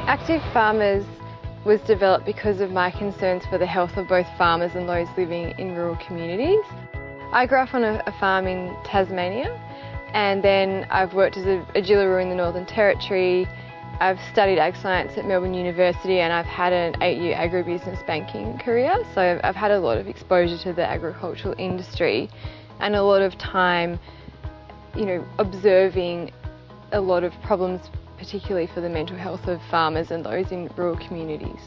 Active Farmers was developed because of my concerns for the health of both farmers and those living in rural communities. I grew up on a farm in Tasmania, and then I've worked as a Gillaroo in the Northern Territory. I've studied ag science at Melbourne University, and I've had an 8-year agribusiness banking career, so I've had a lot of exposure to the agricultural industry and a lot of time, observing a lot of problems, particularly for the mental health of farmers and those in rural communities.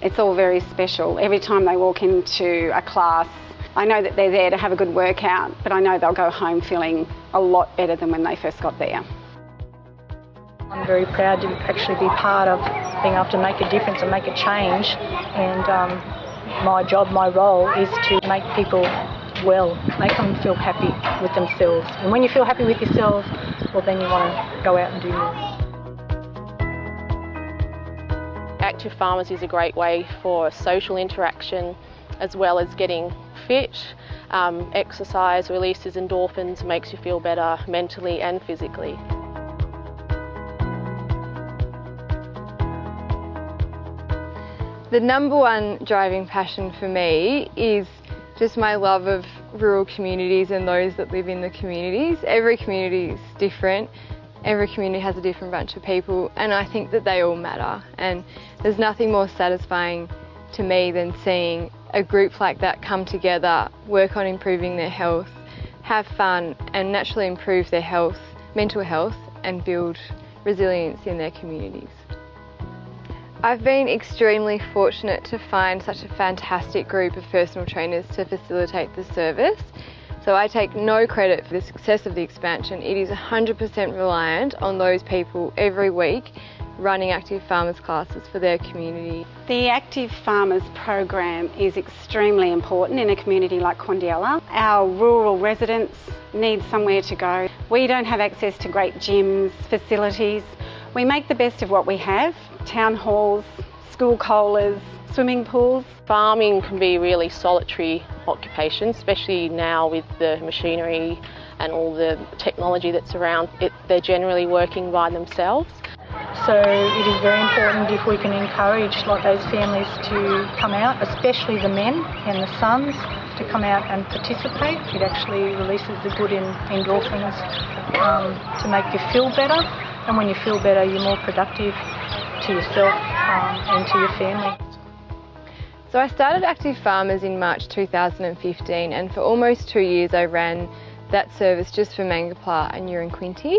It's all very special. Every time they walk into a class, I know that they're there to have a good workout, but I know they'll go home feeling a lot better than when they first got there. I'm very proud to actually be part of being able to make a difference and make a change, and my job, my role is to make people well, make them feel happy with themselves. And when you feel happy with yourself, well, then you want to go out and do more. Active Farmers is a great way for social interaction as well as getting fit. Exercise releases endorphins, makes you feel better mentally and physically. The number one driving passion for me is just my love of rural communities and those that live in the communities. Every community is different. Every community has a different bunch of people, and I think that they all matter. And there's nothing more satisfying to me than seeing a group like that come together, work on improving their health, have fun, and naturally improve their health, mental health, and build resilience in their communities. I've been extremely fortunate to find such a fantastic group of personal trainers to facilitate the service. So I take no credit for the success of the expansion. It is 100% reliant on those people every week running Active Farmers classes for their community. The Active Farmers program is extremely important in a community like Quandiella. Our rural residents need somewhere to go. We don't have access to great gyms, facilities. We make the best of what we have: town halls, school colas, swimming pools. Farming can be a really solitary occupation, especially now with the machinery and all the technology that's around it. They're generally working by themselves. So it is very important if we can encourage those families to come out, especially the men and the sons, to come out and participate. It actually releases the good endorphins to make you feel better, and when you feel better you're more productive to yourself and to your family. So I started Active Farmers in March 2015, and for almost 2 years I ran that service just for Mangapla and Uranquinty,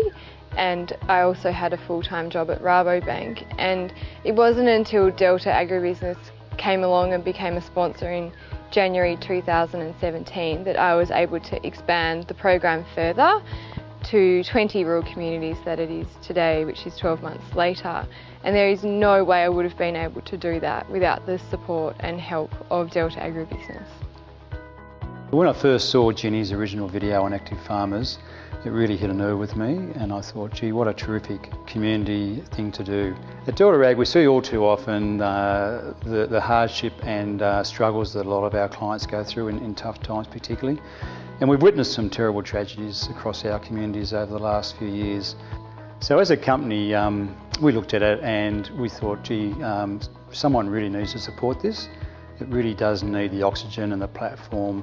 and I also had a full-time job at Rabobank. And it wasn't until Delta Agribusiness came along and became a sponsor in January 2017 that I was able to expand the program further to 20 rural communities that it is today, which is 12 months later. And there is no way I would have been able to do that without the support and help of Delta Agribusiness. When I first saw Ginny's original video on Active Farmers, it really hit a nerve with me, and I thought, gee, what a terrific community thing to do. At Delta Ag, we see all too often the hardship and struggles that a lot of our clients go through in tough times particularly. And we've witnessed some terrible tragedies across our communities over the last few years. So as a company, we looked at it and we thought, gee, someone really needs to support this. It really does need the oxygen and the platform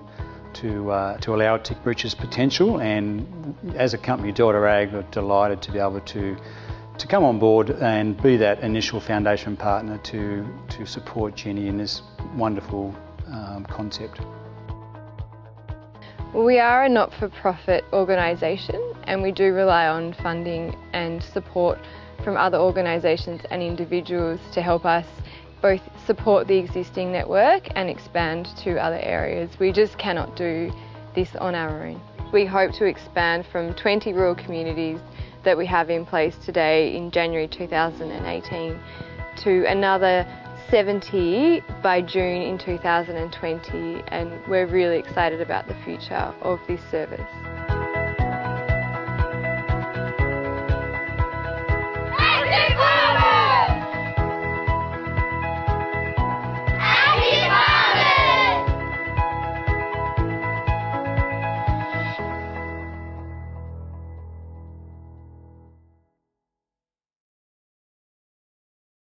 to allow it to reach its potential. And as a company, Delta Ag, we're delighted to be able to come on board and be that initial foundation partner to support Ginny in this wonderful concept. We are a not-for-profit organisation, and we do rely on funding and support from other organisations and individuals to help us both support the existing network and expand to other areas. We just cannot do this on our own. We hope to expand from 20 rural communities that we have in place today in January 2018 to another 70 by June in 2020, and we're really excited about the future of this service.